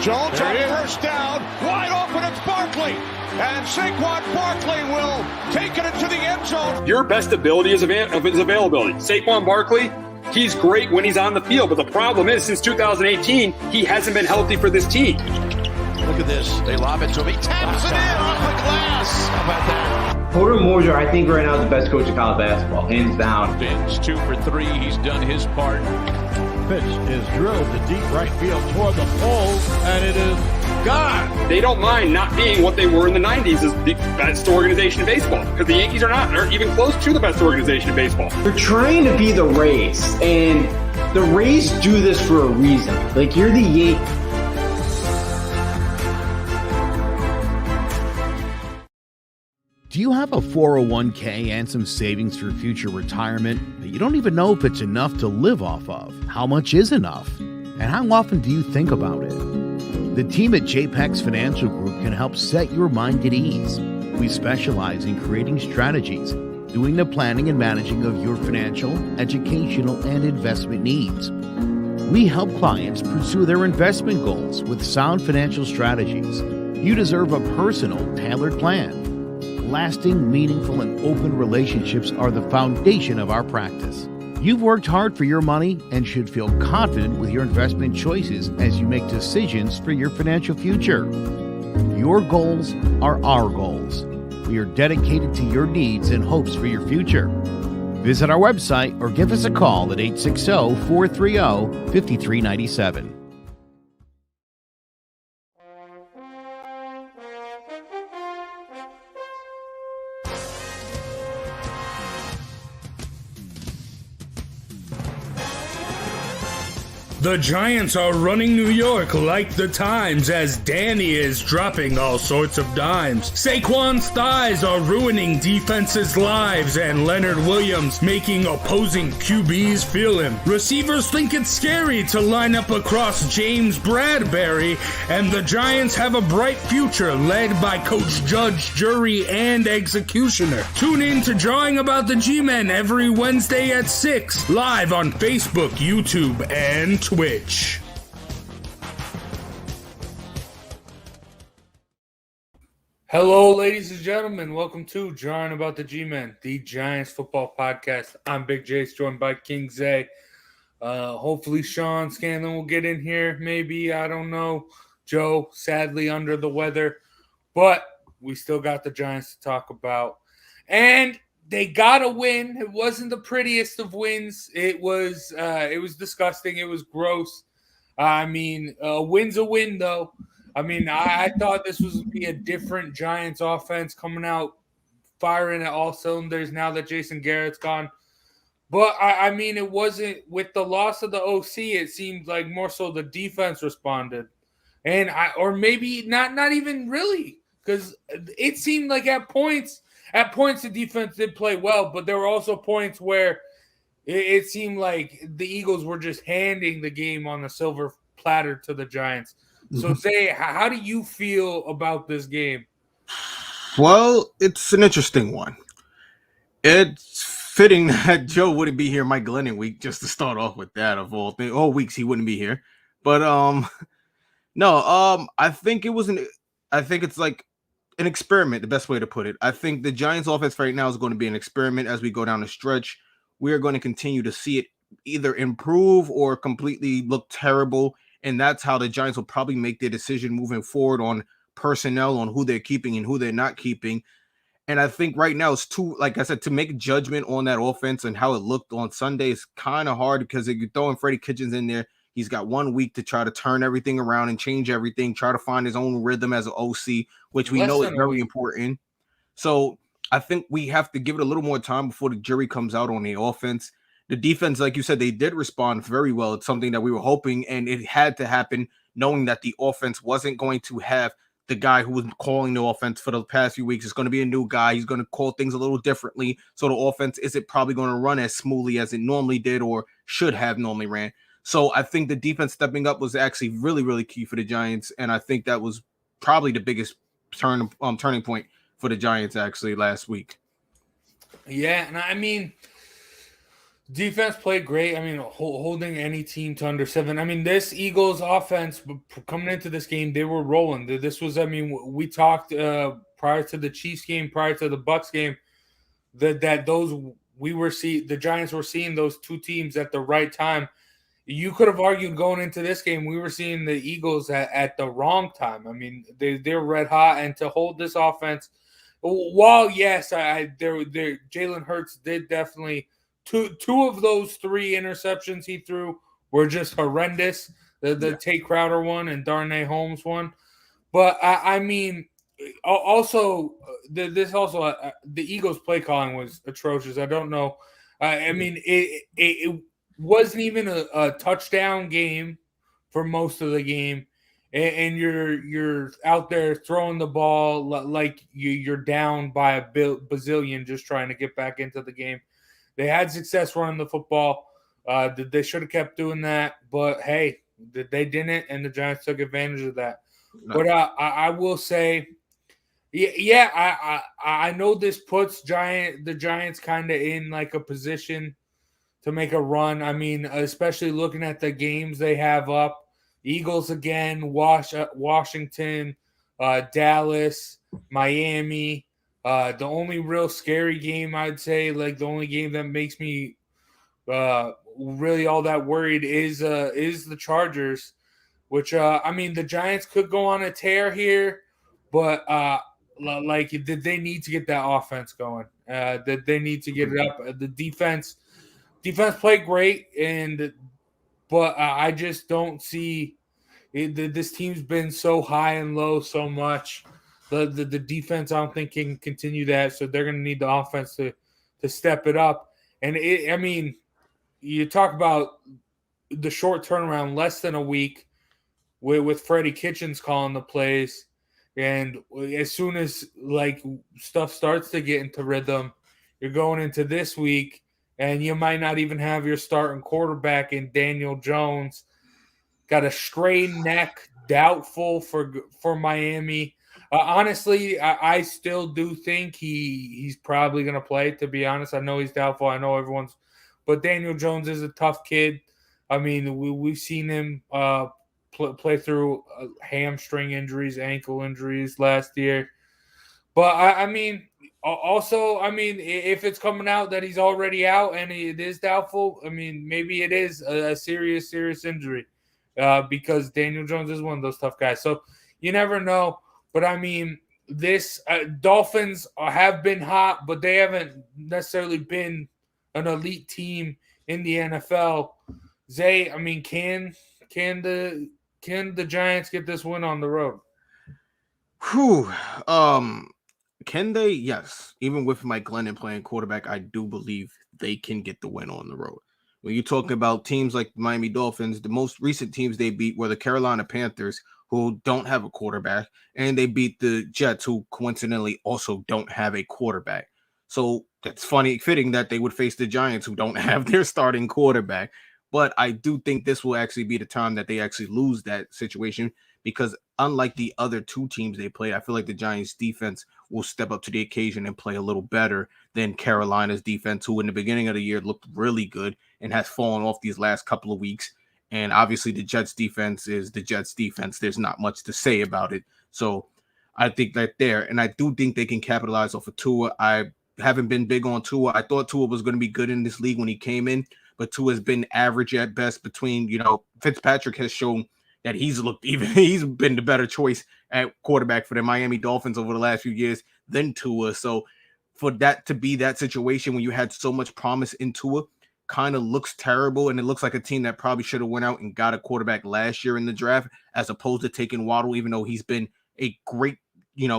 Jones on first down, wide open, it's Barkley. And Saquon Barkley will take it into the end zone. Your best ability is his availability. Saquon Barkley, he's great when he's on the field, but the problem is since 2018, he hasn't been healthy for this team. Look at this. They lob it to him. He taps it in off the glass. How about that? Porter Moser, I think right now is the best coach of college basketball, hands down. Fins 2 for 3. He's done his part. Pitch is drilled to deep right field toward the pole, and it is gone. They don't mind not being what they were in the 90s as the best organization in baseball, because the Yankees aren't even close to the best organization in baseball. You're trying to be the Rays, and the Rays do this for a reason. Like, you're the Yankees. Do you have a 401k and some savings for future retirement, but you don't even know if it's enough to live off of? How much is enough? And how often do you think about it? The team at JPEX Financial Group can help set your mind at ease. We specialize in creating strategies, doing the planning and managing of your financial, educational, and investment needs. We help clients pursue their investment goals with sound financial strategies. You deserve a personal, tailored plan. Lasting, meaningful, and open relationships are the foundation of our practice. You've worked hard for your money and should feel confident with your investment choices as you make decisions for your financial future. Your goals are our goals. We are dedicated to your needs and hopes for your future. Visit our website or give us a call at 860-430-5397. The Giants are running New York like the Times as Danny is dropping all sorts of dimes. Saquon's thighs are ruining defenses' lives and Leonard Williams making opposing QBs feel him. Receivers think it's scary to line up across James Bradbury, and the Giants have a bright future led by Coach Judge, Jury, and Executioner. Tune in to Drawing About the G-Men every Wednesday at 6, live on Facebook, YouTube, and Twitch. Hello, ladies and gentlemen. Welcome to Drawing About the G-Men, the Giants football podcast. I'm Big Jace, joined by King Zay. Hopefully Sean Scanlon will get in here. Maybe, I don't know. Joe, sadly under the weather. But we still got the Giants to talk about. And they got a win. It wasn't the prettiest of wins. It was disgusting. It was gross. I mean, a win's a win, though. I mean, I thought this was going to be a different Giants offense coming out, firing at all cylinders now that Jason Garrett's gone. But, I mean, it wasn't – with the loss of the OC, it seemed like more so the defense responded. And or maybe not even really, because it seemed like at points the defense did play well, but there were also points where it seemed like the Eagles were just handing the game on the silver platter to the Giants. So, Zay, how do you feel about this game? Well, it's an interesting one. It's fitting that Joe wouldn't be here Mike Glennon week, just to start off with that of all things. All weeks he wouldn't be here. But I think it's like an experiment, the best way to put it. I think the Giants offense right now is going to be an experiment as we go down the stretch. We are going to continue to see it either improve or completely look terrible. And that's how the Giants will probably make their decision moving forward on personnel, on who they're keeping and who they're not keeping. And I think right now it's like I said, to make a judgment on that offense and how it looked on Sunday is kind of hard because if you're throwing Freddie Kitchens in there, he's got 1 week to try to turn everything around and change everything, try to find his own rhythm as an OC, which we know is very important. So I think we have to give it a little more time before the jury comes out on the offense. The defense, like you said, they did respond very well. It's something that we were hoping, and it had to happen knowing that the offense wasn't going to have the guy who was calling the offense for the past few weeks. It's going to be a new guy. He's going to call things a little differently. So the offense isn't probably going to run as smoothly as it normally did or should have normally ran. So I think the defense stepping up was actually really, really key for the Giants. And I think that was probably the biggest turning point for the Giants actually last week. Yeah, and I mean, Defense played great. I mean, holding any team to under 7. I mean, this Eagles offense coming into this game, they were rolling. This was, I mean, we talked prior to the Chiefs game, prior to the Bucks game, that those the Giants were seeing those two teams at the right time. You could have argued going into this game, we were seeing the Eagles at the wrong time. I mean, they're red hot, and to hold this offense, while yes, Jalen Hurts did definitely. Two of those 3 interceptions he threw were just horrendous. The Tate Crowder one and Darnay Holmes one. But I mean, also the Eagles play calling was atrocious. I don't know. I mean, it wasn't even a touchdown game for most of the game, and you're out there throwing the ball like you're down by a bazillion, just trying to get back into the game. They had success running the football. They should have kept doing that, but hey, they didn't, and the Giants took advantage of that. No. But I will say, I know this puts the Giants kind of in like a position to make a run. I mean, especially looking at the games they have up: Eagles again, Washington, Dallas, Miami. The only real scary game, I'd say, like the only game that makes me really all that worried is the Chargers, which I mean, the Giants could go on a tear here, but like they need to get that offense going. That they need to get it up. The defense played great, but I just don't see this team's been so high and low so much. The defense, I don't think, can continue that, so they're going to need the offense to step it up. And I mean, you talk about the short turnaround, less than a week, with Freddie Kitchens calling the plays, and as soon as like stuff starts to get into rhythm, you're going into this week, and you might not even have your starting quarterback in Daniel Jones. Got a strained neck, doubtful for Miami. Honestly, I still do think he's probably going to play, to be honest. I know he's doubtful. I know everyone's – but Daniel Jones is a tough kid. I mean, we've seen him play through hamstring injuries, ankle injuries last year. But, I mean, also, I mean, if it's coming out that he's already out and it is doubtful, I mean, maybe it is a serious injury because Daniel Jones is one of those tough guys. So you never know. But, I mean, this Dolphins have been hot, but they haven't necessarily been an elite team in the NFL. Zay, I mean, can the Giants get this win on the road? Whew. Can they? Yes. Even with Mike Glennon playing quarterback, I do believe they can get the win on the road. When you're talking about teams like the Miami Dolphins, the most recent teams they beat were the Carolina Panthers, who don't have a quarterback, and they beat the Jets, who coincidentally also don't have a quarterback. So that's fitting that they would face the Giants, who don't have their starting quarterback. But I do think this will actually be the time that they actually lose that situation, because unlike the other two teams they played, I feel like the Giants defense will step up to the occasion and play a little better than Carolina's defense, who in the beginning of the year looked really good and has fallen off these last couple of weeks. And obviously the Jets defense is the Jets defense. There's not much to say about it. So I think that and I do think they can capitalize off of Tua. I haven't been big on Tua. I thought Tua was going to be good in this league when he came in, but Tua has been average at best. Between, Fitzpatrick has shown that he's been the better choice at quarterback for the Miami Dolphins over the last few years than Tua. So for that to be that situation when you had so much promise in Tua, kind of looks terrible, and it looks like a team that probably should have went out and got a quarterback last year in the draft, as opposed to taking Waddle, even though he's been a great,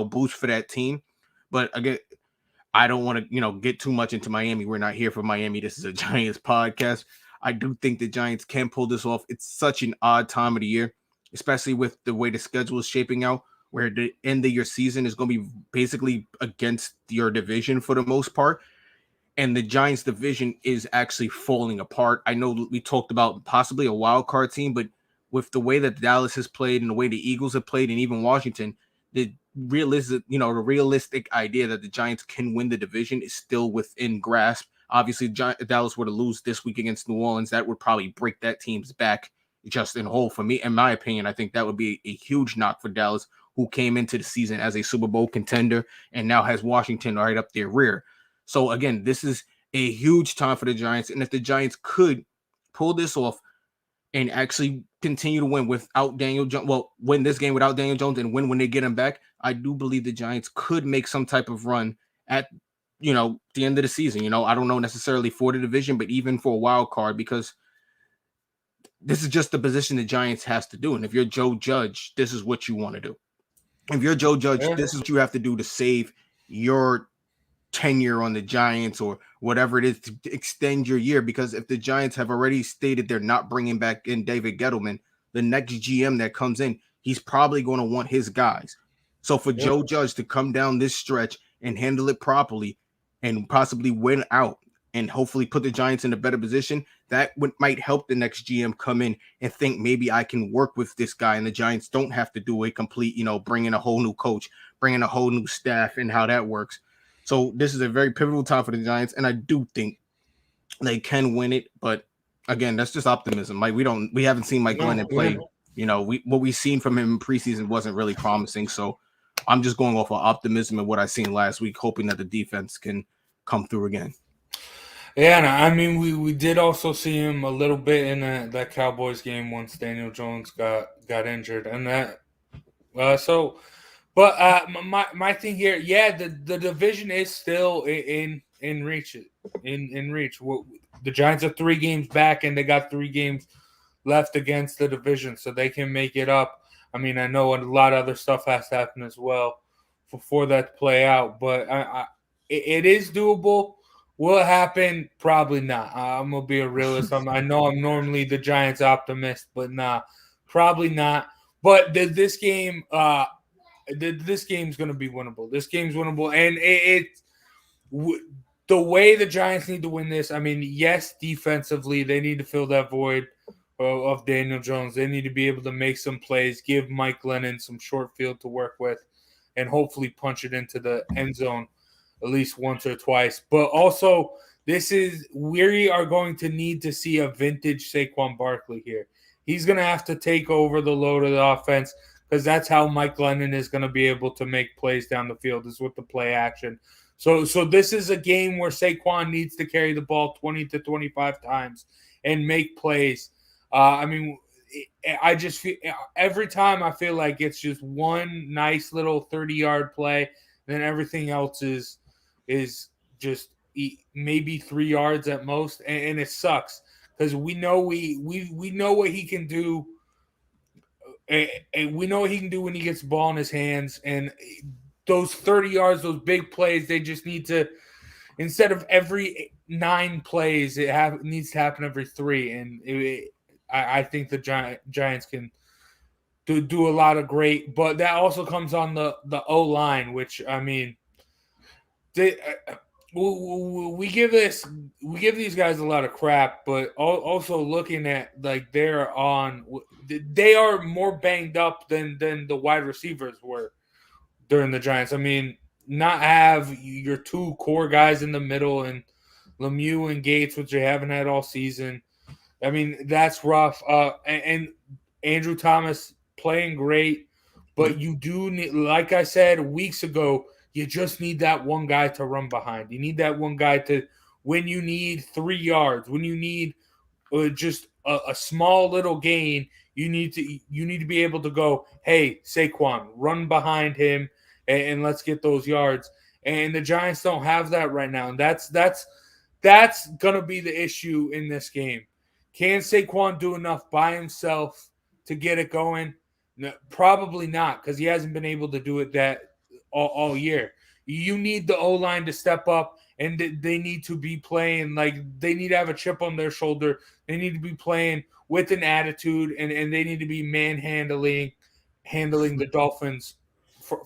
boost for that team. But again, I don't want to, get too much into Miami. We're not here for Miami. This is a Giants podcast. I do think the Giants can pull this off. It's such an odd time of the year, especially with the way the schedule is shaping out, where the end of your season is going to be basically against your division for the most part. And the Giants division is actually falling apart. I know we talked about possibly a wild card team, but with the way that Dallas has played and the way the Eagles have played, and even Washington, the realistic idea that the Giants can win the division is still within grasp. Obviously, if Dallas were to lose this week against New Orleans, that would probably break that team's back just in whole. For me, in my opinion, I think that would be a huge knock for Dallas, who came into the season as a Super Bowl contender and now has Washington right up their rear. So again, this is a huge time for the Giants. And if the Giants could pull this off and actually continue to win without Daniel Jones, win this game without Daniel Jones and win when they get him back, I do believe the Giants could make some type of run at, the end of the season. I don't know necessarily for the division, but even for a wild card, because this is just the position the Giants has to do. And if you're Joe Judge, this is what you want to do. If you're Joe Judge, this is what you have to do to save your tenure on the Giants or whatever it is, to extend your year. Because if the Giants have already stated they're not bringing back in David Gettleman, the next GM that comes in, he's probably going to want his guys. So for Joe Judge to come down this stretch and handle it properly and possibly win out and hopefully put the Giants in a better position, that might help the next GM come in and think, maybe I can work with this guy, and the Giants don't have to do a complete, bring in a whole new coach, bring in a whole new staff, and how that works. So this is a very pivotal time for the Giants, and I do think they can win it. But again, that's just optimism. We haven't seen Mike Glennon play. What we've seen from him in preseason wasn't really promising. So I'm just going off of optimism and what I seen last week, hoping that the defense can come through again. Yeah, and I mean, we did also see him a little bit in that Cowboys game once Daniel Jones got injured, and that. My thing here, the division is still in reach. In reach. The Giants are 3 games back, and they got 3 games left against the division, so they can make it up. I mean, I know a lot of other stuff has to happen as well for that to play out, but it is doable. Will it happen? Probably not. I'm going to be a realist. I know I'm normally the Giants optimist, but nah, probably not. But this game, this game's going to be winnable. This game's winnable. And the way the Giants need to win this, I mean, yes, defensively, they need to fill that void of Daniel Jones. They need to be able to make some plays, give Mike Glennon some short field to work with, and hopefully punch it into the end zone at least once or twice. But also, we are going to need to see a vintage Saquon Barkley here. He's going to have to take over the load of the offense, because that's how Mike Glennon is going to be able to make plays down the field, is with the play action. So this is a game where Saquon needs to carry the ball 20 to 25 times and make plays. I mean, I just feel every time I feel like it's just one nice little 30-yard play, then everything else is just maybe 3 yards at most, and it sucks, because we know we know what he can do, and we know what he can do when he gets the ball in his hands. And those 30 yards, those big plays, they just need to, instead of every 9 plays, it needs to happen every 3. And I think the Giants can do a lot of great, but that also comes on the O-line, which, I mean, we give these guys a lot of crap, but also looking at, like, they are more banged up than the wide receivers were during the Giants. I mean, not have your 2 core guys in the middle and Lemieux and Gates, which they haven't had all season. I mean, that's rough. And Andrew Thomas playing great, but you do need, like I said weeks ago, you just need that one guy to run behind. You need that one guy to, when you need 3 yards, when you need just a small little gain, you need to be able to go, hey, Saquon, run behind him and let's get those yards. And the Giants don't have that right now, and that's gonna be the issue in this game. Can Saquon do enough by himself to get it going? No, probably not, because he hasn't been able to do it all year. You need the O-line to step up, and they need to be playing like they need to have a chip on their shoulder. They need to be playing with an attitude, and they need to be handling the Dolphins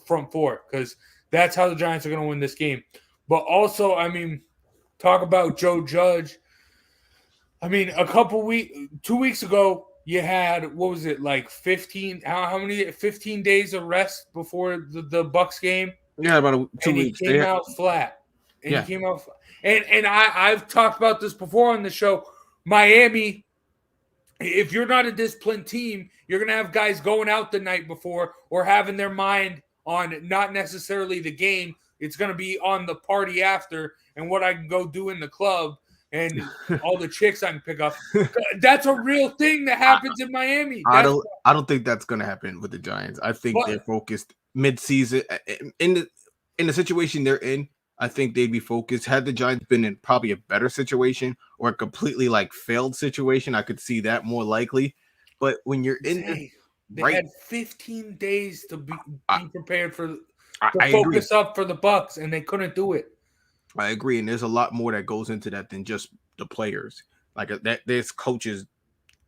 front 4, because that's how the Giants are going to win this game. But also, I mean, talk about Joe Judge. I mean, 2 weeks ago, you had, what was it, like 15? How many? 15 days of rest before the Bucs game. Yeah, about 2 weeks. He came out flat. and he came off. And I've talked about this before on the show. Miami, if you're not a disciplined team, you're going to have guys going out the night before or having their mind on not necessarily the game. It's going to be on the party after and what I can go do in the club and all the chicks I can pick up. That's a real thing that happens in Miami. I don't think that's going to happen with the Giants. I think they're focused mid-season in the situation they're in. I think they'd be focused. Had the Giants been in probably a better situation or a completely failed situation, I could see that more likely. But when you're in, they had 15 days to be prepared to focus up for the Bucs, and they couldn't do it. I agree, and there's a lot more that goes into that than just the players. There's coaches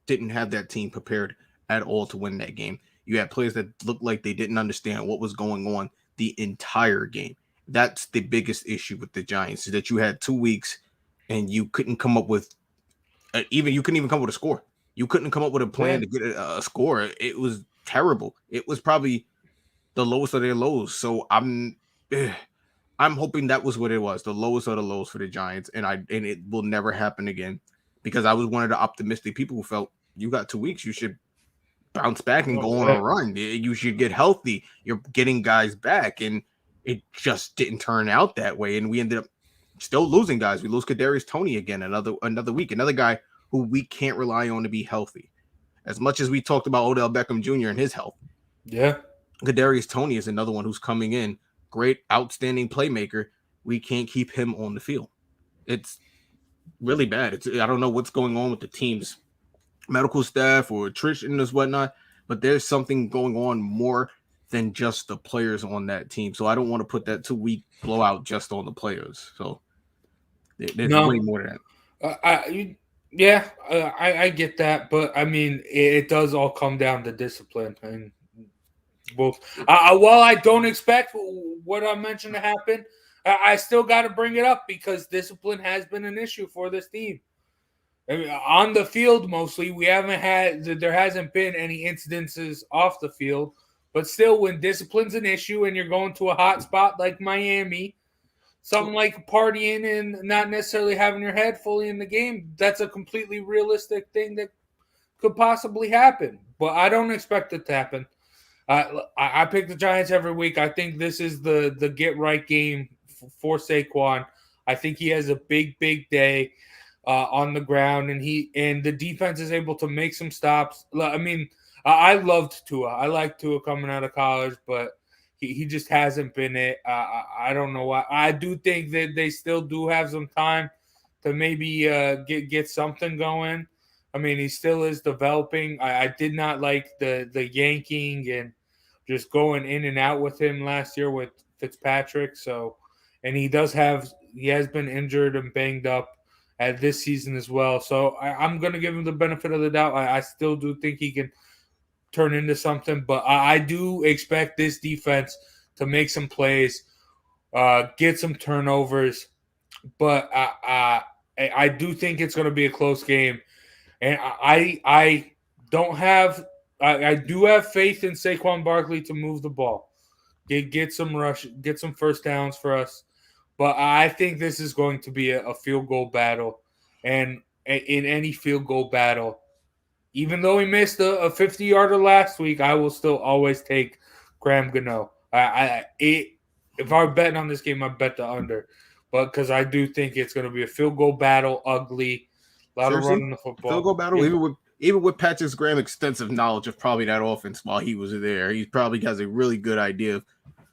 didn't have that team prepared at all to win that game. You had players that looked like they didn't understand what was going on the entire game. That's the biggest issue with the Giants, is that you had 2 weeks and you couldn't come up with you couldn't even come up with a score. You couldn't come up with a plan to get a score. It was terrible. It was probably the lowest of their lows. So I'm hoping that was what it was, the lowest of the lows for the Giants, and it will never happen again, because I was one of the optimistic people who felt you got 2 weeks, you should bounce back and go on a run. You should get healthy. You're getting guys back, and it just didn't turn out that way, and we ended up still losing guys. We lose Kadarius Toney again another week, another guy who we can't rely on to be healthy. As much as we talked about Odell Beckham Jr. and his health, Kadarius Toney is another one who's coming in, great, outstanding playmaker. We can't keep him on the field. It's really bad. I don't know what's going on with the team's medical staff or attrition or whatnot, but there's something going on more than just the players on that team. So I don't want to put that 2 week blowout just on the players. So there's way more than that. I get that, but I mean, it does all come down to discipline. And both, while I don't expect what I mentioned to happen, I still got to bring it up because discipline has been an issue for this team. I mean, on the field, mostly, there hasn't been any incidences off the field. But still, when discipline's an issue and you're going to a hot spot like Miami, something like partying and not necessarily having your head fully in the game, that's a completely realistic thing that could possibly happen. But I don't expect it to happen. I pick the Giants every week. I think this is the get-right game for Saquon. I think he has a big, big day on the ground, and the defense is able to make some stops. I mean, I loved Tua. I like Tua coming out of college, but he just hasn't been it. I don't know why. I do think that they still do have some time to maybe get something going. I mean, he still is developing. I did not like the yanking and just going in and out with him last year with Fitzpatrick. So, and he has been injured and banged up at this season as well. So I'm going to give him the benefit of the doubt. I still do think he can turn into something, but I do expect this defense to make some plays, get some turnovers, but I do think it's going to be a close game, and I do have faith in Saquon Barkley to move the ball, get some rush, get some first downs for us, but I think this is going to be a field goal battle, and in any field goal battle, even though he missed a 50-yarder last week, I will still always take Graham Gano. If I were betting on this game, I'd bet the under. But because I do think it's going to be a field goal battle, ugly, a lot of running the football. Field goal battle, even with Patrick Graham's extensive knowledge of probably that offense while he was there, he probably has a really good idea of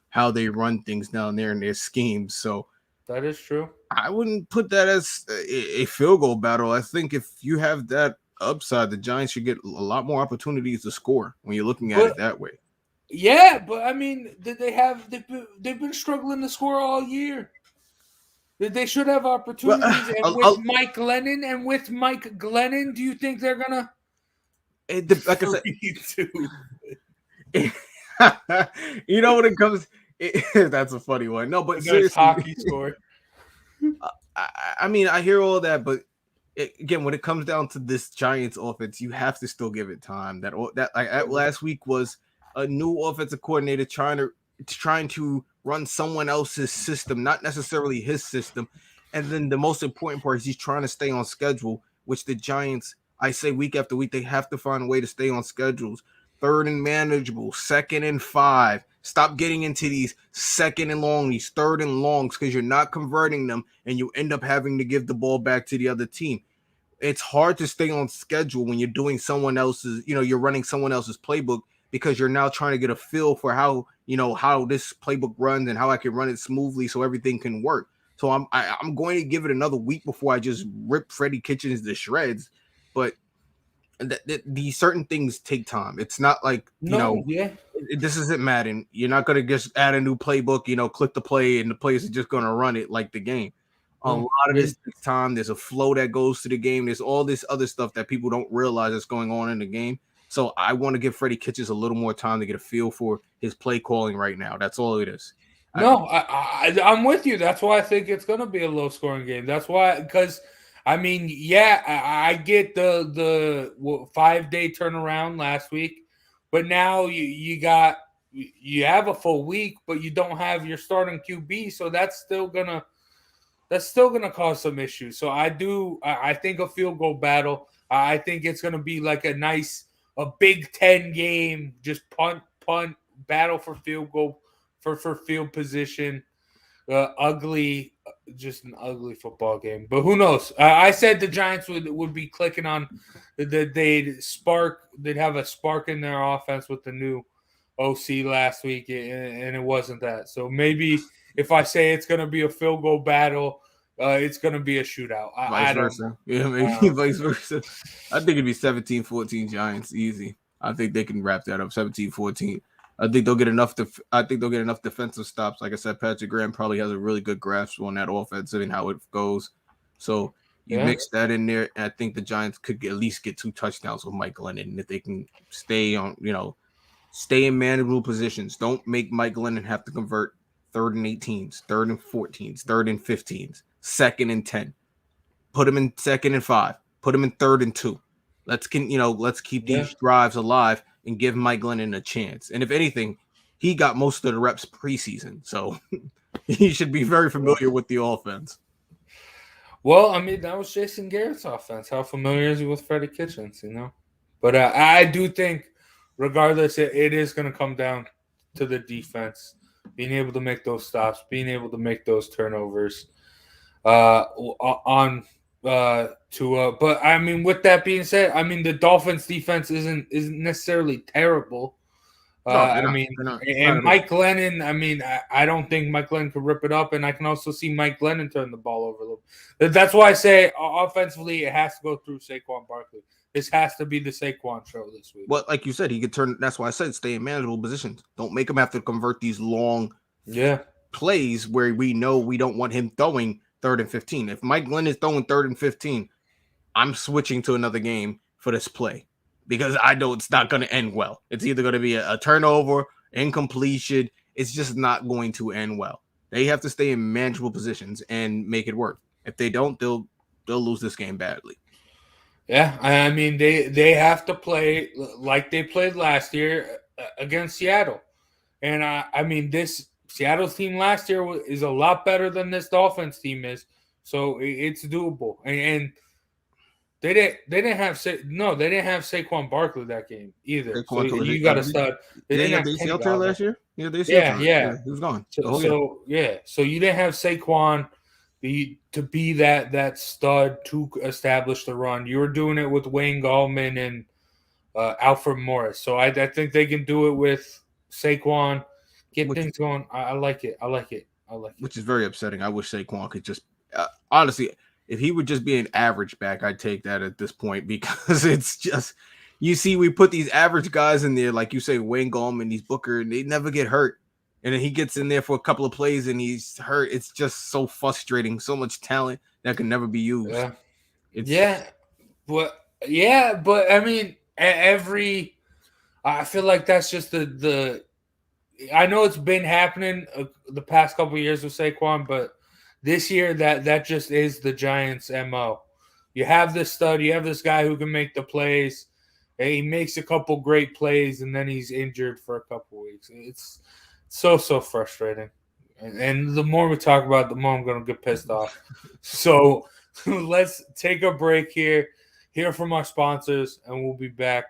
how they run things down there in their schemes. So that is true. I wouldn't put that as a field goal battle. I think if you have that upside, the Giants should get a lot more opportunities to score when you're looking at it that way. Yeah, but I mean, they've been struggling to score all year. They should have opportunities. Mike Glennon and with Mike Glennon, do you think they're gonna? Like I said, you know when it comes, that's a funny one. No, but seriously, hockey score. I mean, I hear all that, but again, when it comes down to this Giants offense, you have to still give it time. That last week was a new offensive coordinator trying to run someone else's system, not necessarily his system. And then the most important part is he's trying to stay on schedule, which the Giants, I say week after week, they have to find a way to stay on schedules. 3rd and manageable, 2nd and 5. Stop getting into these 2nd and long, these 3rd and longs, because you're not converting them, and you end up having to give the ball back to the other team. It's hard to stay on schedule when you're doing someone else's, you're running someone else's playbook, because you're now trying to get a feel for how this playbook runs and how I can run it smoothly so everything can work. So I'm going to give it another week before I just rip Freddie Kitchens to shreds. But these certain things take time. It's not like, this isn't Madden. You're not going to just add a new playbook, click the play, and the players are just going to run it like the game. A lot of this takes time. There's a flow that goes to the game. There's all this other stuff that people don't realize is going on in the game. So I want to give Freddie Kitchens a little more time to get a feel for his play calling right now. That's all it is. I'm with you. That's why I think it's going to be a low-scoring game. That's why, because – I mean, I get the 5-day turnaround last week, but now you have a full week, but you don't have your starting QB, so that's still gonna cause some issues. So I think a field goal battle. I think it's gonna be like a Big Ten game, just punt battle for field goal for field position. Just an ugly football game. But who knows? I said the Giants would be clicking on they'd have a spark in their offense with the new OC last week, and it wasn't that. So maybe if I say it's going to be a field goal battle, it's going to be a shootout. Vice versa. Yeah, maybe vice versa. I think it'd be 17-14 Giants easy. I think they can wrap that up 17-14. I think they'll get enough defensive stops. Like I said, Patrick Graham probably has a really good grasp on that offensive and how it goes. So you mix that in there, and I think the Giants could at least get 2 touchdowns with Mike Glennon. And if they can stay in manageable positions, don't make Mike Glennon have to convert 3rd and 18s, 3rd and 14s, 3rd and 15s, 2nd and 10. Put him in 2nd and 5. Put him in 3rd and 2. Let's keep these drives alive and give Mike Glennon a chance. And if anything, he got most of the reps preseason, so he should be very familiar with the offense. Well, I mean, that was Jason Garrett's offense. How familiar is he with Freddie Kitchens, But I do think, regardless, it is going to come down to the defense, being able to make those stops, being able to make those turnovers on Tua. But I mean, with that being said, I mean the Dolphins defense isn't necessarily terrible. Mike Glennon, I mean, I don't think Mike Glennon could rip it up, and I can also see Mike Glennon turn the ball over a little. That's why I say offensively it has to go through Saquon Barkley. This has to be the Saquon show this week. Well, like you said, he could turn. That's why I said stay in manageable positions. Don't make him have to convert these long plays where we know we don't want him throwing 3rd and 15. If Mike Glennon is throwing 3rd and 15, I'm switching to another game for this play because I know it's not going to end well. It's either going to be a turnover, incompletion. It's just not going to end well. They have to stay in manageable positions and make it work. If they don't, they'll lose this game badly. Yeah, I mean, they have to play like they played last year against Seattle. And, I mean, this Seattle's team last year is a lot better than this Dolphins team is. So it's doable. And they didn't have Saquon Barkley that game either. So you got to stud. They didn't have ACL tear last year. Yeah, he was gone. So you didn't have Saquon to be that stud to establish the run. You were doing it with Wayne Gallman and Alfred Morris. So I think they can do it with Saquon. Get things going. I like it. Which is very upsetting. I wish Saquon could just honestly, if he would just be an average back, I'd take that at this point because it's just you see we put these average guys in there, like you say, Wayne Gallman, these Booker, and they never get hurt. And then he gets in there for a couple of plays and he's hurt. It's just so frustrating. So much talent that can never be used. But I mean, I feel like that's just the I know it's been happening the past couple of years with Saquon, but this year that just is the Giants' MO. You have this stud, you have this guy who can make the plays. He makes a couple great plays and then he's injured for a couple of weeks. It's so frustrating. And the more we talk about it, the more I'm going to get pissed off. So let's take a break here, hear from our sponsors, and we'll be back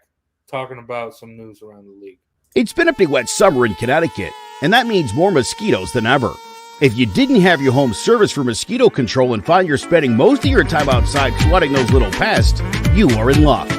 talking about some news around the league. It's been a pretty wet summer in Connecticut, and that means more mosquitoes than ever. If you didn't have your home service for mosquito control and find you're spending most of your time outside swatting those little pests, you are in luck.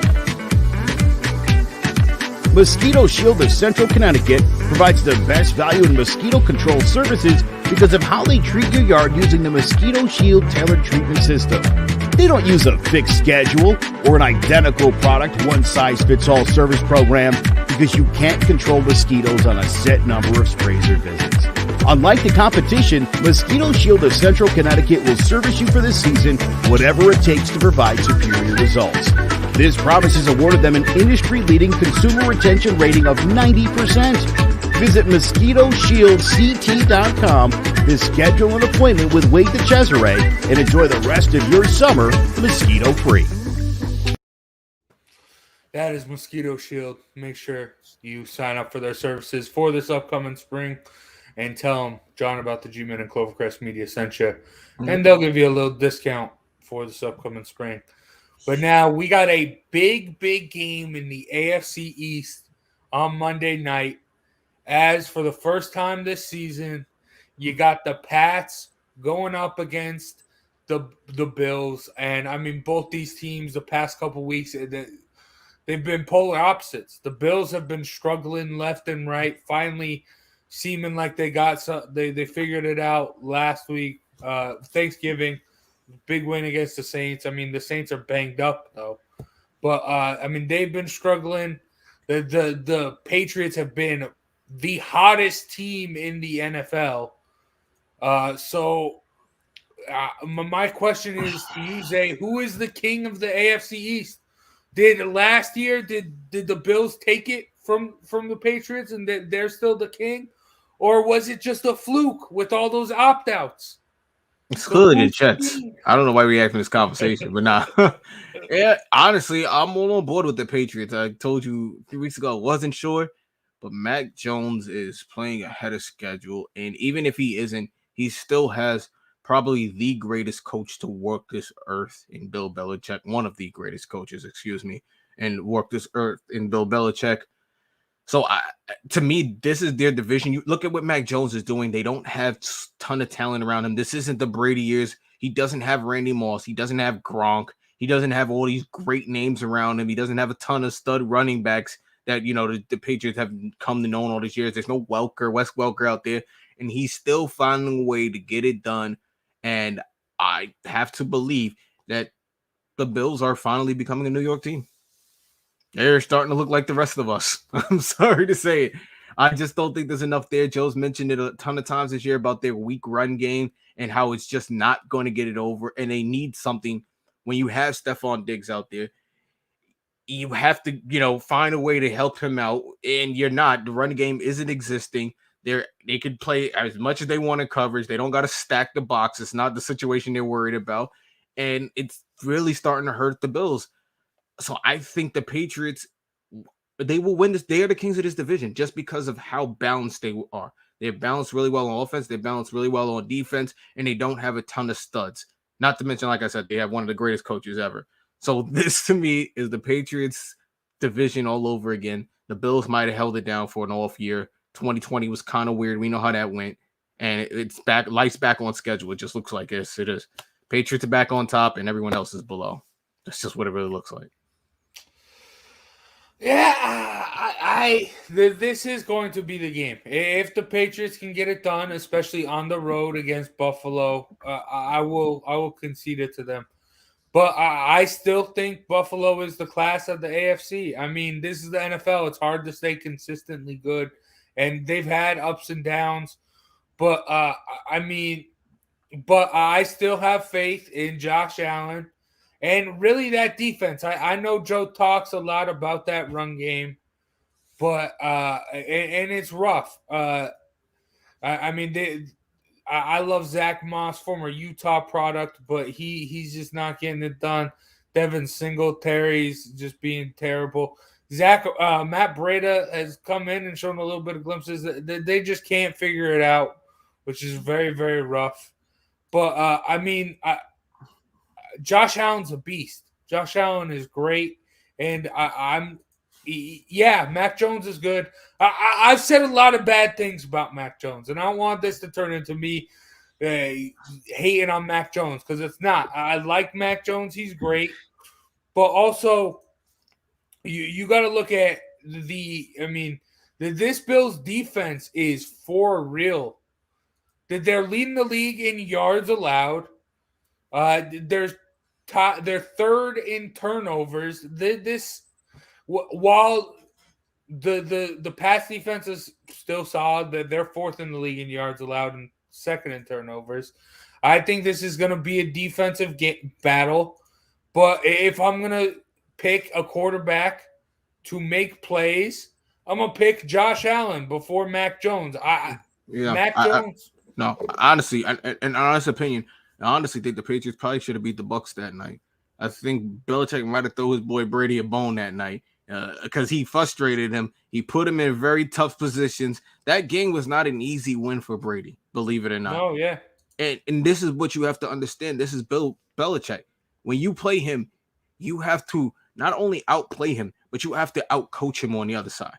Mosquito Shield of Central Connecticut provides the best value in mosquito control services because of how they treat your yard using the Mosquito Shield tailored treatment system. They don't use a fixed schedule or an identical product, one-size-fits-all service program because you can't control mosquitoes on a set number of sprays or visits. Unlike the competition, Mosquito Shield of Central Connecticut will service you for the season, whatever it takes to provide superior results. This promise has awarded them an industry-leading consumer retention rating of 90%. Visit MosquitoShieldCT.com to schedule an appointment with Wade DeCesare and enjoy the rest of your summer mosquito-free. That is Mosquito Shield. Make sure you sign up for their services for this upcoming spring and tell them John about the G-Men and Clovercrest Media sent you. And they'll give you a little discount for this upcoming spring. But now we got a big game in the AFC East on Monday night. As for the first time this season, you got the Pats going up against the Bills. And, I mean, both these teams the past couple weeks, they've been polar opposites. The Bills have been struggling left and right, finally seeming like they figured it out last week, Thanksgiving. Big win against the Saints. I mean, the Saints are banged up, though. But, I mean, they've been struggling. The Patriots have been the hottest team in the NFL. My question is to you, Zay, who is the king of the AFC East? Did last year, did the Bills take it from the Patriots and they're still the king? Or was it just a fluke with all those opt-outs? It's clearly the Jets. I don't know why we're having this conversation, but nah. Yeah, honestly, I'm all on board with the Patriots. I told you 3 weeks ago I wasn't sure, but Mac Jones is playing ahead of schedule. And even if he isn't, he still has probably the greatest coach to work this earth in Bill Belichick. One of the greatest coaches, and work this earth in Bill Belichick. So, to me, this is their division. You look at what Mac Jones is doing. They don't have a ton of talent around him. This isn't the Brady years. He doesn't have Randy Moss. He doesn't have Gronk. He doesn't have all these great names around him. He doesn't have a ton of stud running backs that, the Patriots have come to know all these years. There's no Wes Welker out there. And he's still finding a way to get it done. And I have to believe that the Bills are finally becoming a New York team. They're starting to look like the rest of us. I'm sorry to say it. I just don't think there's enough there. Joe's mentioned it a ton of times this year about their weak run game and how it's just not going to get it over. And they need something. When you have Stephon Diggs out there, you have to, find a way to help him out. And you're not. The run game isn't existing. They could play as much as they want in coverage. They don't got to stack the box. It's not the situation they're worried about. And it's really starting to hurt the Bills. So I think the Patriots, they will win this. They are the kings of this division just because of how balanced they are. They're balanced really well on offense. They're balanced really well on defense, and they don't have a ton of studs. Not to mention, like I said, they have one of the greatest coaches ever. So this, to me, is the Patriots division all over again. The Bills might have held it down for an off year. 2020 was kind of weird. We know how that went. And it's back. Life's back on schedule. It just looks like this. It is. Patriots are back on top, and everyone else is below. That's just what it really looks like. Yeah, this is going to be the game. If the Patriots can get it done, especially on the road against Buffalo, I will concede it to them. But I still think Buffalo is the class of the AFC. I mean, this is the NFL. It's hard to stay consistently good, and they've had ups and downs. But I still have faith in Josh Allen. And really that defense, I know Joe talks a lot about that run game, but and it's rough. I love Zach Moss, former Utah product, but he's just not getting it done. Devin Singletary's just being terrible. Matt Breida has come in and shown a little bit of glimpses that they just can't figure it out which is very, very rough. But, Josh Allen's a beast. Josh Allen is great. And Mac Jones is good. I've said a lot of bad things about Mac Jones, and I don't want this to turn into me hating on Mac Jones, because it's not. I like Mac Jones. He's great. But also, you got to look at this Bills defense is for real. That they're leading the league in yards allowed. They're third in turnovers. While the pass defense is still solid, they're fourth in the league in yards allowed and second in turnovers. I think this is going to be a defensive battle. But if I'm going to pick a quarterback to make plays, I'm going to pick Josh Allen before Mac Jones. No, honestly, an honest opinion, I honestly think the Patriots probably should have beat the Bucs that night. I think Belichick might have thrown his boy Brady a bone that night because he frustrated him. He put him in very tough positions. That game was not an easy win for Brady, believe it or not. Oh, yeah. And this is what you have to understand. This is Bill Belichick. When you play him, you have to not only outplay him, but you have to outcoach him on the other side.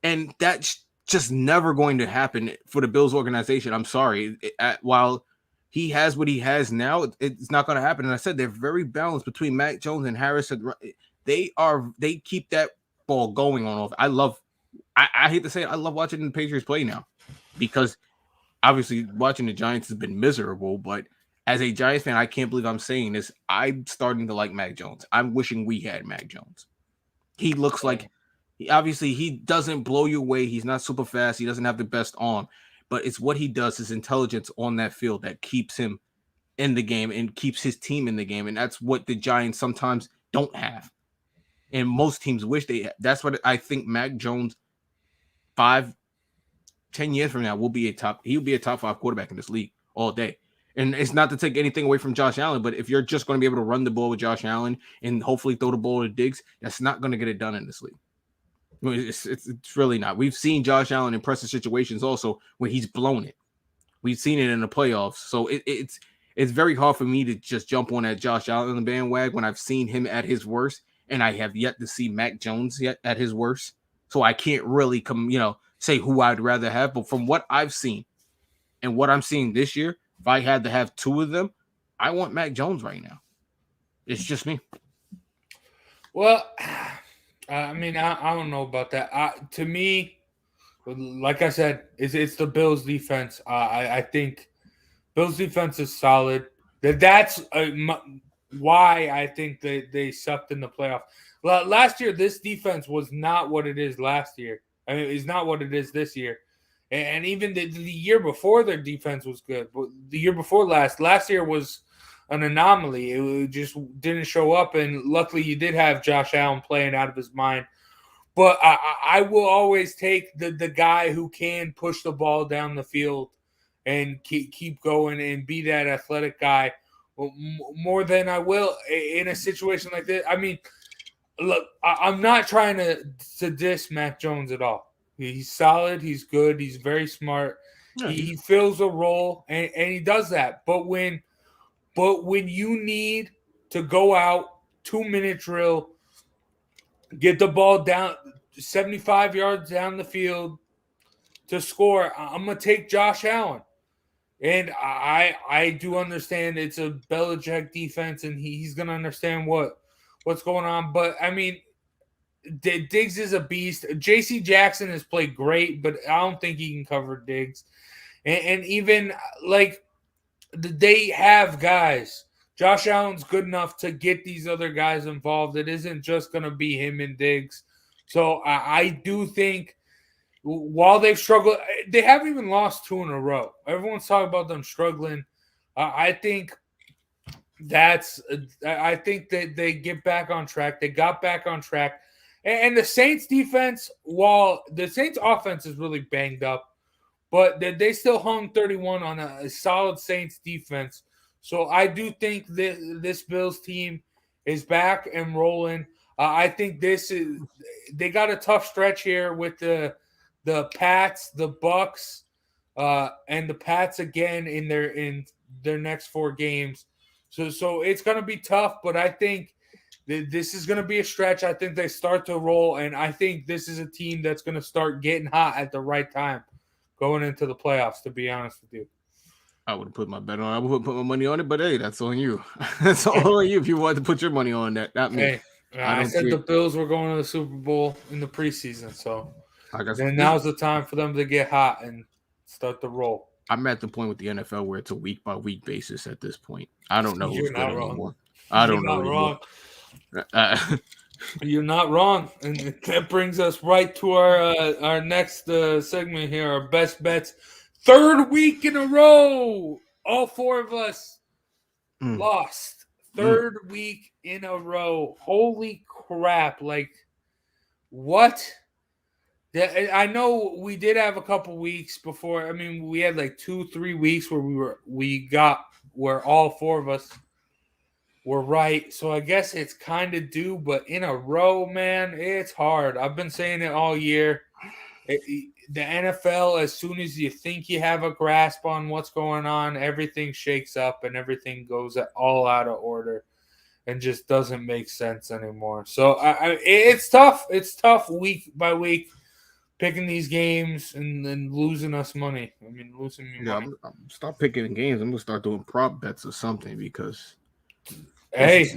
And that's just never going to happen for the Bills organization. I'm sorry. While he has what he has now, it's not going to happen. And I said they're very balanced between Mac Jones and Harris. They keep that ball going on off. I hate to say it, I love watching the Patriots play now, because obviously watching the Giants has been miserable, but as a Giants fan, I can't believe I'm saying this. I'm starting to like Mac Jones. I'm wishing we had Mac Jones. He looks like he doesn't blow you away. He's not super fast. He doesn't have the best arm, but it's what he does, his intelligence on that field, that keeps him in the game and keeps his team in the game. And that's what the Giants sometimes don't have. And most teams wish they had. That's what I think Mac Jones 5-10 years from now he'll be a top 5 quarterback in this league all day. And it's not to take anything away from Josh Allen, but if you're just going to be able to run the ball with Josh Allen and hopefully throw the ball to Diggs, that's not going to get it done in this league. It's really not. We've seen Josh Allen in pressure situations also where he's blown it. We've seen it in the playoffs. So it's very hard for me to just jump on that Josh Allen bandwagon when I've seen him at his worst, and I have yet to see Mac Jones yet at his worst. So I can't really say who I'd rather have. But from what I've seen and what I'm seeing this year, if I had to have two of them, I want Mac Jones right now. It's just me. Well, I don't know about that. To me, like I said, it's the Bills' defense. I think Bills' defense is solid. That's why I think they sucked in the playoff. Last year, this defense was not what it is last year. I mean, it's not what it is this year. And even the year before, their defense was good. But the year before last year was an anomaly. It just didn't show up. And luckily, you did have Josh Allen playing out of his mind. But I will always take the guy who can push the ball down the field and keep going and be that athletic guy more than I will in a situation like this. I mean, look, I'm not trying to diss Mac Jones at all. He's solid. He's good. He's very smart. Yeah. He fills a role, and he does that. But when you need to go out, 2-minute drill, get the ball down 75 yards down the field to score, I'm going to take Josh Allen. And I do understand it's a Belichick defense, and he's going to understand what's going on. But, I mean, Diggs is a beast. J.C. Jackson has played great, but I don't think he can cover Diggs. And even, they have guys. Josh Allen's good enough to get these other guys involved. It isn't just going to be him and Diggs. So I do think while they've struggled, they haven't even lost 2 in a row. Everyone's talking about them struggling. I think that they get back on track. They got back on track. And the Saints defense, while the Saints offense is really banged up, but they still hung 31 on a solid Saints defense. So I do think that this Bills team is back and rolling. I think they got a tough stretch here with the Pats, the Bucks, and the Pats again in their next 4 games. So it's going to be tough, but I think this is going to be a stretch. I think they start to roll, and I think this is a team that's going to start getting hot at the right time going into the playoffs, to be honest with you. I would put my bet on. I would put my money on it, but hey, that's on you. That's all on you if you want to put your money on that. Not me. Hey, I said the Bills were going to the Super Bowl in the preseason, so then now's the time for them to get hot and start to roll. I'm at the point with the NFL where it's a week by week basis at this point. I don't know who's good anymore. You're not wrong, and that brings us right to our next segment here, our best bets. 3rd week in a row, all 4 of us lost. 3rd week in a row. Holy crap! Like, what? I know we did have a couple weeks before. I mean, we had like 2-3 weeks where all 4 of us were right. So I guess it's kind of due, but in a row, man, it's hard. I've been saying it all year. The NFL, as soon as you think you have a grasp on what's going on, everything shakes up and everything goes all out of order and just doesn't make sense anymore. So it's tough. It's tough week by week picking these games and then losing us money. I mean, losing me money. I'm stop picking games. I'm gonna start doing prop bets or something because. Hey,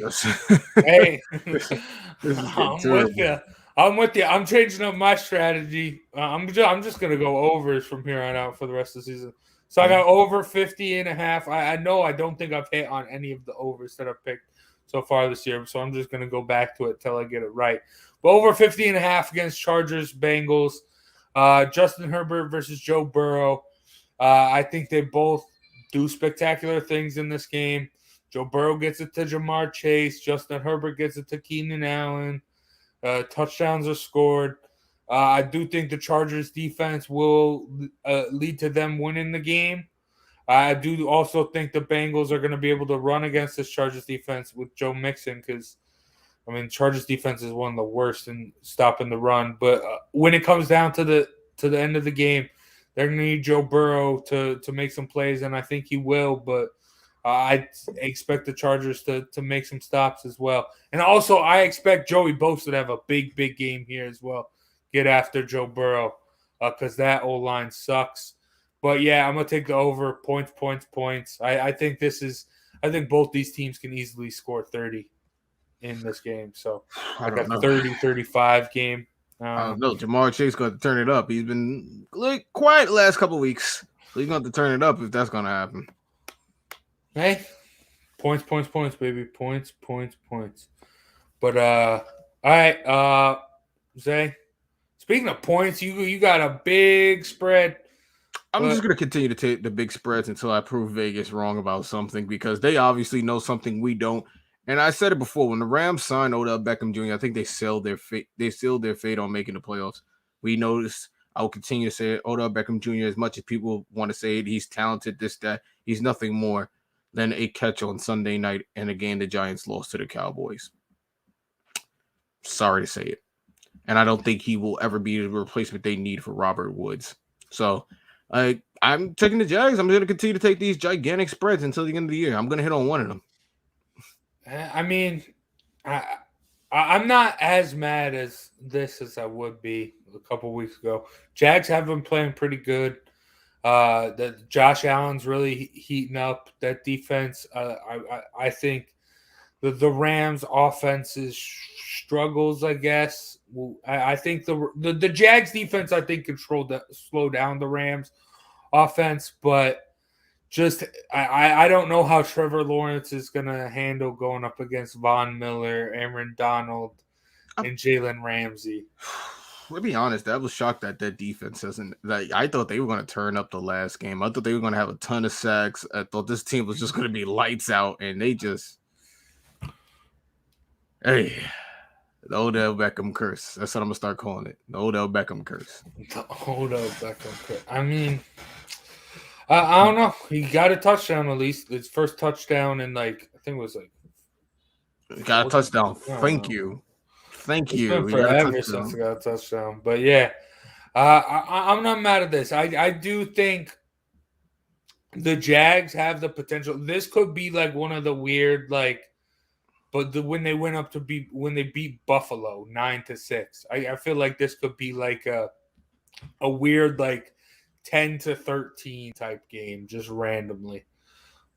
I'm with you. I'm changing up my strategy. I'm just gonna go overs from here on out for the rest of the season. So I got over 50.5. I know I don't think I've hit on any of the overs that I've picked so far this year. So I'm just gonna go back to it till I get it right. But over 50.5 against Chargers, Bengals, Justin Herbert versus Joe Burrow. I think they both do spectacular things in this game. Joe Burrow gets it to Jamar Chase. Justin Herbert gets it to Keenan Allen. Touchdowns are scored. I do think the Chargers defense will lead to them winning the game. I do also think the Bengals are going to be able to run against this Chargers defense with Joe Mixon because, I mean, Chargers defense is one of the worst in stopping the run. But when it comes down to the end of the game, they're going to need Joe Burrow to make some plays, and I think he will. But I expect the Chargers to make some stops as well. And also, I expect Joey Bosa to have a big, big game here as well. Get after Joe Burrow because that O-line sucks. But, yeah, I'm going to take the over points. I think both these teams can easily score 30 in this game. So, like a 30-35 game. I don't know. Jamar Chase got to turn it up. He's been quiet the last couple of weeks. So he's going to turn it up if that's going to happen. Hey, points, baby. Points. But all right, Zay. Speaking of points, you got a big spread. I'm just gonna continue to take the big spreads until I prove Vegas wrong about something because they obviously know something we don't. And I said it before when the Rams signed Odell Beckham Jr., I think they sealed their fate. They sealed their fate on making the playoffs. We noticed. I will continue to say it. Odell Beckham Jr. As much as people want to say it, he's talented. This, that. He's nothing more than a catch on Sunday night in a game the Giants lost to the Cowboys. Sorry to say it. And I don't think he will ever be the replacement they need for Robert Woods. So I'm taking the Jags. I'm going to continue to take these gigantic spreads until the end of the year. I'm going to hit on one of them. I mean, I'm not as mad as I would be a couple weeks ago. Jags have been playing pretty good. The Josh Allen's really heating up that defense. I think the Rams' offenses struggles. I guess I think the Jags' defense I think can slow down the Rams' offense, but just I don't know how Trevor Lawrence is gonna handle going up against Von Miller, Aaron Donald, and Jalen Ramsey. To be honest, I was shocked that defense hasn't. I thought they were going to turn up the last game. I thought they were going to have a ton of sacks. I thought this team was just going to be lights out, and they just. Hey, the Odell Beckham curse. That's what I'm going to start calling it. The Odell Beckham curse. The Odell Beckham curse. I mean, I don't know. He got a touchdown at least. His first touchdown in I think it was Got a touchdown. Thank you. Thank you. It's been forever since I got a touchdown. But, yeah, I'm not mad at this. I do think the Jags have the potential. This could be like one of the weird, but when they beat Buffalo 9-6, I feel like this could be like a weird 10-13 type game just randomly.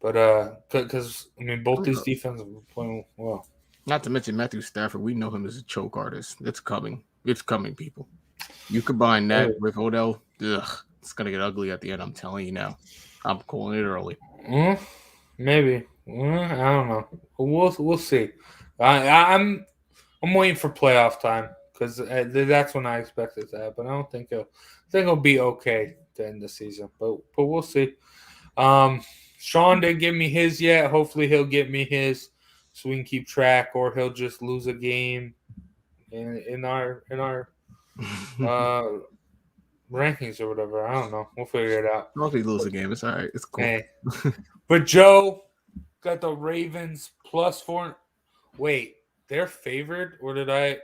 But because both these defenses are playing well. Not to mention Matthew Stafford, we know him as a choke artist. It's coming. It's coming, people. You combine that with Odell, it's gonna get ugly at the end. I'm telling you now. I'm calling it early. Maybe. I don't know. We'll see. I'm waiting for playoff time because that's when I expect it to happen. I don't think it'll be okay to end the season, but we'll see. Sean didn't give me his yet. Hopefully he'll get me his so we can keep track, or he'll just lose a game in our rankings or whatever. I don't know. We'll figure it out. Hopefully lose a game. It's all right. It's cool. Hey. But Joe got the Ravens +4. Wait, they're favored, or did I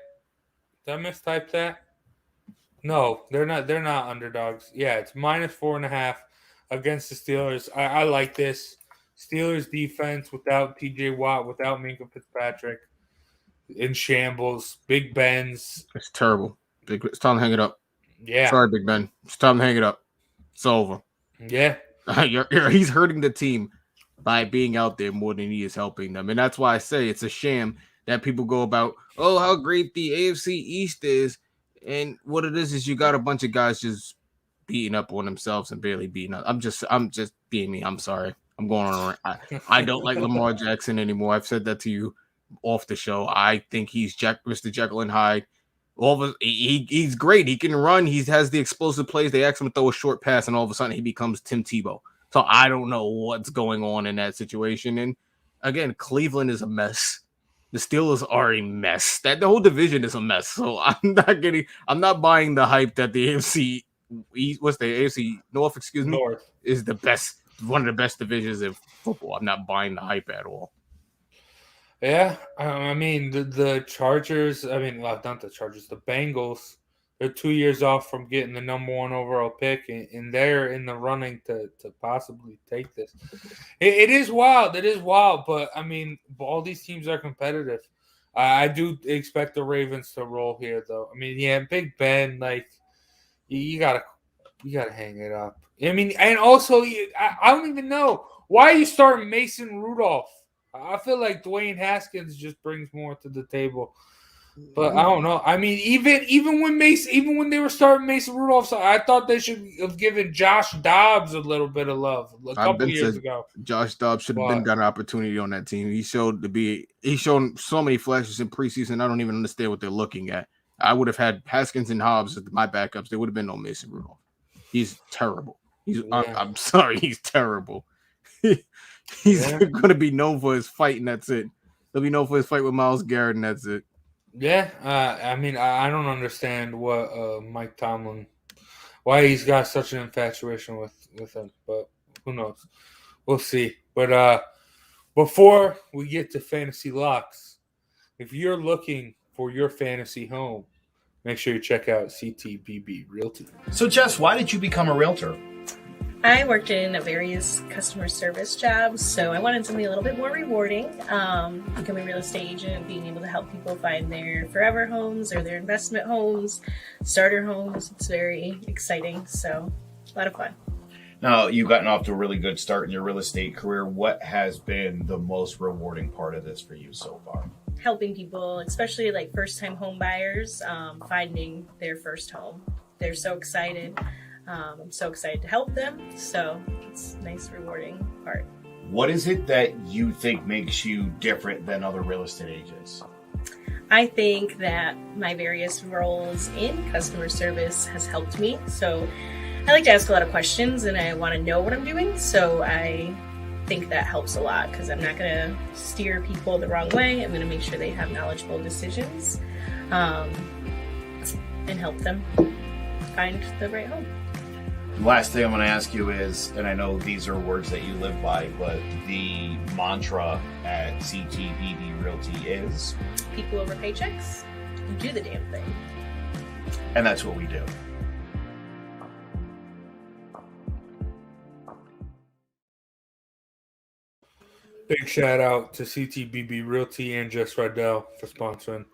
mistype that? No, they're not. They're not underdogs. Yeah, it's -4.5 against the Steelers. I like this. Steelers defense without T.J. Watt, without Minkah Fitzpatrick, in shambles. Big Ben's. It's terrible. It's time to hang it up. Yeah. Sorry, Big Ben. It's time to hang it up. It's over. Yeah. He's hurting the team by being out there more than he is helping them. And that's why I say it's a sham that people go about, oh, how great the AFC East is. And what it is you got a bunch of guys just beating up on themselves and barely beating up. I'm just being me. I'm sorry. I'm going on. I don't like Lamar Jackson anymore. I've said that to you off the show. I think he's Mr. Jekyll and Hyde. He's great. He can run. He has the explosive plays. They ask him to throw a short pass, and all of a sudden he becomes Tim Tebow. So I don't know what's going on in that situation. And again, Cleveland is a mess. The Steelers are a mess. The whole division is a mess. So I'm not buying the hype that the AFC East, what's the AFC North, North is the best, one of the best divisions in football. I'm not buying the hype at all. Yeah, the Chargers. Not the Chargers. The Bengals. They're 2 years off from getting the number 1 overall pick, and they're in the running to possibly take this. It is wild. It is wild, but all these teams are competitive. I do expect the Ravens to roll here, though. Big Ben, you gotta hang it up. And also, I don't even know why you start Mason Rudolph. I feel like Dwayne Haskins just brings more to the table. But I don't know. Even when they were starting Mason Rudolph, so I thought they should have given Josh Dobbs a little bit of love a couple years ago. Josh Dobbs should have got an opportunity on that team. He's shown so many flashes in preseason. I don't even understand what they're looking at. I would have had Haskins and Hobbs as my backups. There would have been no Mason Rudolph. He's terrible. I'm sorry, he's terrible. He's going to be known for his fight, and that's it. He'll be known for his fight with Myles Garrett, and that's it. Yeah, I don't understand what Mike Tomlin, why he's got such an infatuation with him, but who knows? We'll see. But before we get to fantasy locks, if you're looking for your fantasy home, make sure you check out CTBB Realty. So, Jess, why did you become a realtor? I worked in various customer service jobs, so I wanted something a little bit more rewarding. Becoming a real estate agent, being able to help people find their forever homes or their investment homes, starter homes. It's very exciting, so a lot of fun. Now, you've gotten off to a really good start in your real estate career. What has been the most rewarding part of this for you so far? Helping people, especially first-time home buyers, finding their first home. They're so excited. I'm so excited to help them. So it's a nice, rewarding part. What is it that you think makes you different than other real estate agents? I think that my various roles in customer service has helped me. So I like to ask a lot of questions and I want to know what I'm doing. So I think that helps a lot because I'm not going to steer people the wrong way. I'm going to make sure they have knowledgeable decisions and help them find the right home. Last thing I'm going to ask you is, and I know these are words that you live by, but the mantra at CTBB Realty is? People over paychecks, do the damn thing. And that's what we do. Big shout out to CTBB Realty and Jess Rydell for sponsoring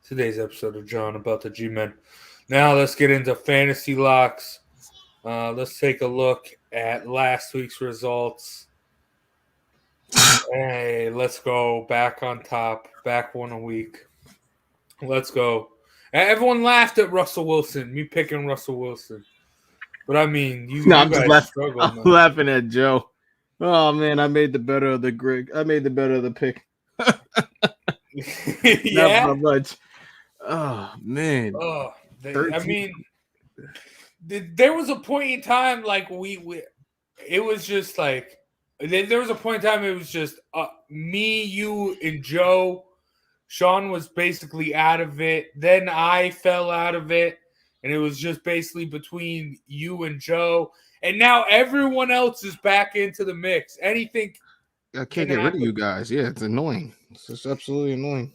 today's episode of John About the G-Men. Now let's get into fantasy locks. Let's take a look at last week's results. Hey, let's go back on top. Back one a week. Let's go. Everyone laughed at Russell Wilson, me picking Russell Wilson. But I mean, you I'm guys just struggled. I'm laughing at Joe. Oh man, I made the better of the Greg. I made the better of the pick. Yeah. Not much. Oh man. Oh, I mean, there was a point in time like it was just like there was a point in time it was just me, you, and Joe. Sean was basically out of it. Then I fell out of it, and it was just basically between you and Joe. And now everyone else is back into the mix. Anything I can't get rid of you guys. Yeah, it's annoying. It's just absolutely annoying.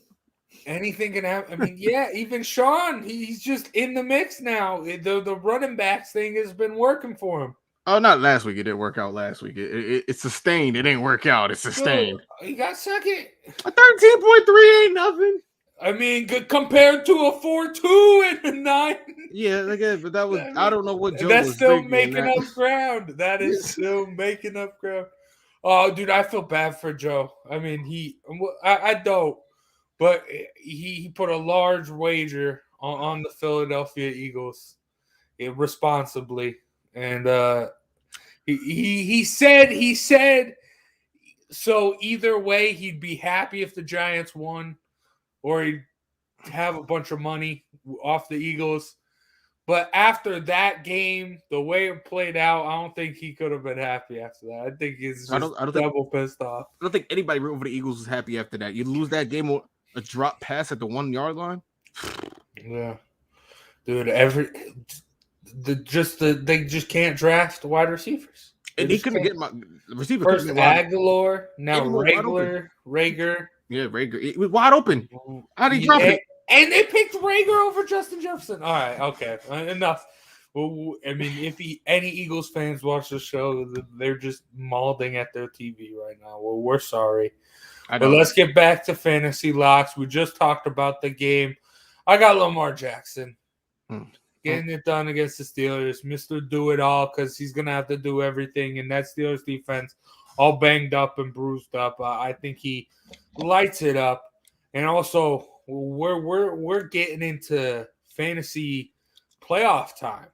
Anything can happen. I mean, yeah, even Sean, he's just in the mix now. The running backs thing has been working for him. Oh, not last week. It didn't work out last week. It's sustained. It didn't work out. It's sustained. Dude, he got second. A 13.3 ain't nothing. I mean, compared to a 4.2 and a 9. Yeah, again, but that was I don't know what Joe that's was still thinking, making up ground. That is still making up ground. Oh, dude, I feel bad for Joe. I mean, I don't, but he put a large wager on the Philadelphia Eagles responsibly, and he said so either way he'd be happy if the Giants won, or he'd have a bunch of money off the Eagles. But after that game, the way it played out, I don't think he could have been happy after that. I think he's just pissed off. I don't think anybody rooting for the Eagles was happy after that. You lose that game on a drop pass at the 1 yard line. Yeah, dude. They just can't draft wide receivers. And he couldn't get my receiver. First Aguilar, now Rager. Yeah, Rager. It was wide open. How did he drop it? And they picked Rager over Justin Jefferson. All right, okay, enough. Well, I mean, if any Eagles fans watch the show, they're just mauling at their TV right now. Well, we're sorry. But let's get back to fantasy locks. We just talked about the game. I got Lamar Jackson getting it done against the Steelers. Mr. Do-It-All, because he's going to have to do everything. And that Steelers defense, all banged up and bruised up. I think he lights it up. And also, we're getting into fantasy playoff time.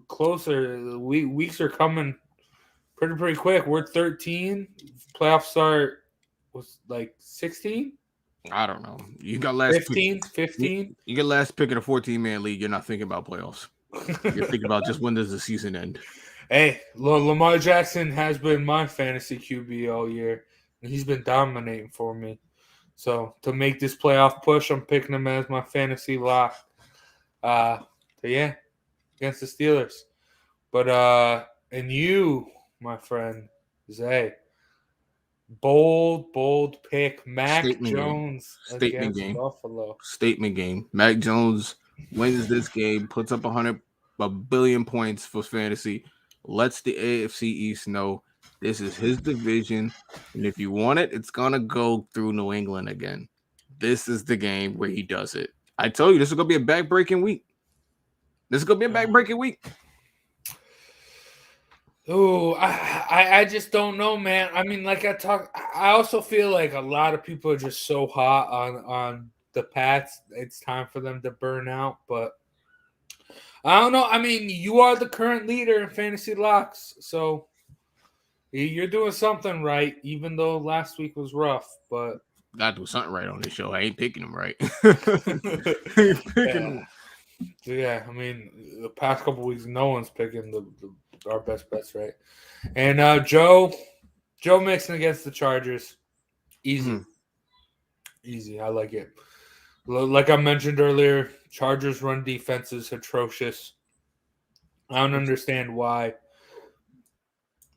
Closer, weeks are coming pretty quick. We're 13. Playoff start was like 16. I don't know. You got last 15. You get last pick in a 14-man league. You're not thinking about playoffs. You're thinking about just when does the season end. Hey, Lamar Jackson has been my fantasy QB all year, and he's been dominating for me. So to make this playoff push, I'm picking him as my fantasy lock. But yeah, against the Steelers. But and you, my friend Zay, bold pick. Mac Jones Statement game. Buffalo. Statement game. Mac Jones wins this game, puts up a billion points for fantasy, lets the AFC East know this is his division, and if you want it, it's gonna go through New England again. This is the game where he does it. I told you this is gonna be a back-breaking week. Oh, I just don't know, man. I mean, I also feel like a lot of people are just so hot on the Pats. It's time for them to burn out, but I don't know. I mean, you are the current leader in fantasy locks, so you're doing something right, even though last week was rough, but gotta do something right on this show. I ain't picking him right. Yeah, I mean, the past couple weeks, no one's picking our best bets, right? And Joe Mixon against the Chargers, easy. I like it. Like I mentioned earlier, Chargers run defense is atrocious. I don't understand why.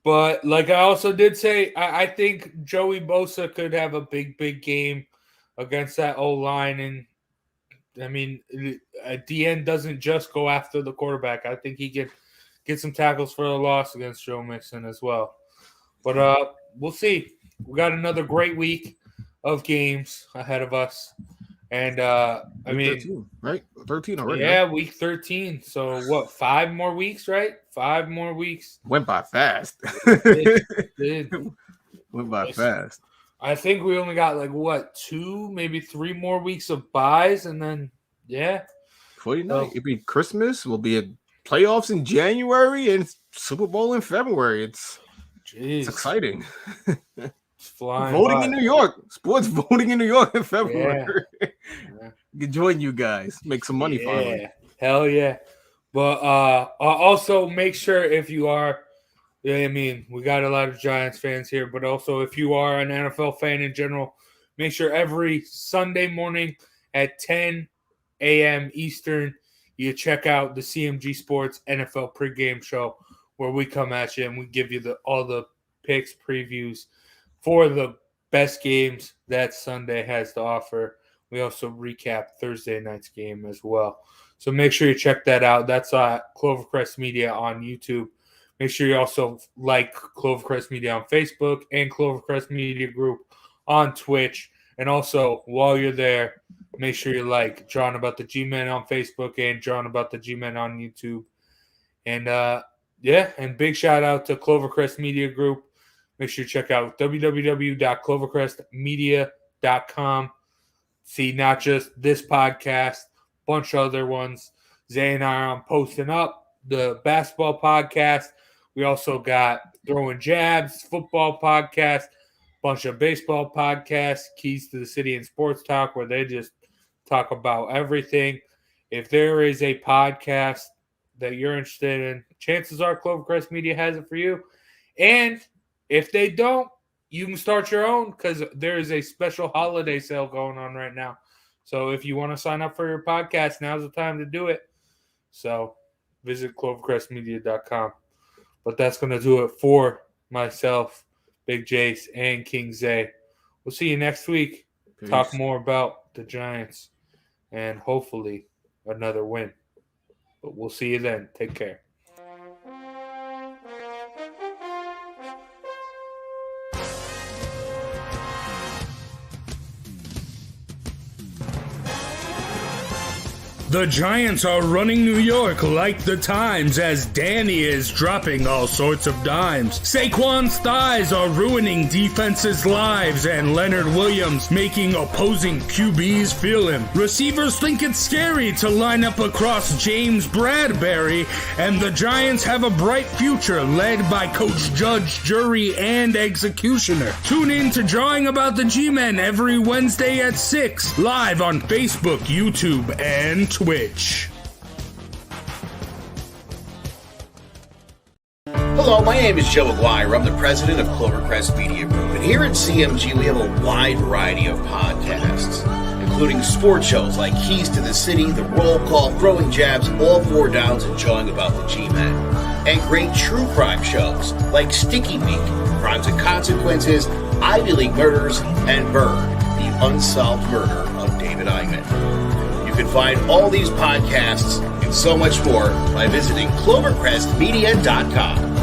But like I also did say, I think Joey Bosa could have a big game against that O-line. And, I mean, DN doesn't just go after the quarterback. I think he can get some tackles for a loss against Joe Mixon as well. But we'll see. we got another great week of games ahead of us. And, I mean, 13, right? 13 already. Yeah, right? week 13. So, what, 5 more weeks, right? 5 more weeks. Went by fast. It did. Went by fast. I think we only got, 2, maybe 3 more weeks of buys. And then, yeah. Before you know, it'll be Christmas. We'll be at playoffs in January and Super Bowl in February. It's exciting. It's flying voting by. in New York. Sports voting in New York in February. Yeah. Can join you guys. Make some money finally. Hell yeah. But also make sure if you are, I mean, we got a lot of Giants fans here, but also if you are an NFL fan in general, make sure every Sunday morning at 10 a.m. Eastern, you check out the CMG Sports NFL pregame show where we come at you and we give you all the picks, previews for the best games that Sunday has to offer. We also recap Thursday night's game as well. So make sure you check that out. That's Clovercrest Media on YouTube. Make sure you also like Clovercrest Media on Facebook and Clovercrest Media Group on Twitch. And also, while you're there, make sure you like John About the G-Men on Facebook and John About the G-Men on YouTube. And, and big shout out to Clovercrest Media Group. Make sure you check out www.clovercrestmedia.com. See not just this podcast, bunch of other ones. Zay and I are posting up the basketball podcast. We also got Throwing Jabs, football podcast, bunch of baseball podcasts, Keys to the City and Sports Talk, where they just talk about everything. If there is a podcast that you're interested in, chances are Clovercrest Media has it for you. And if they don't, you can start your own because there is a special holiday sale going on right now. So if you want to sign up for your podcast, now's the time to do it. So visit clovercrestmedia.com. But that's going to do it for myself, Big Jace, and King Zay. We'll see you next week. Peace. Talk more about the Giants and hopefully another win. But we'll see you then. Take care. The Giants are running New York like the Times as Danny is dropping all sorts of dimes. Saquon's thighs are ruining defenses' lives and Leonard Williams making opposing QBs feel him. Receivers think it's scary to line up across James Bradbury, and the Giants have a bright future led by Coach Judge, Jury, and Executioner. Tune in to Drawing About the G-Men every Wednesday at 6, live on Facebook, YouTube, and Twitch. Hello, my name is Joe Aguirre. I'm the president of Clovercrest Media Group. And here at CMG, we have a wide variety of podcasts, including sports shows like Keys to the City, The Roll Call, Throwing Jabs, All Four Downs, and Jawing About the G-Men. And great true crime shows like Sticky Week, Crimes and Consequences, Ivy League Murders, and Bird, the unsolved murder of David Eichmann. You can find all these podcasts and so much more by visiting clovercrestmedia.com.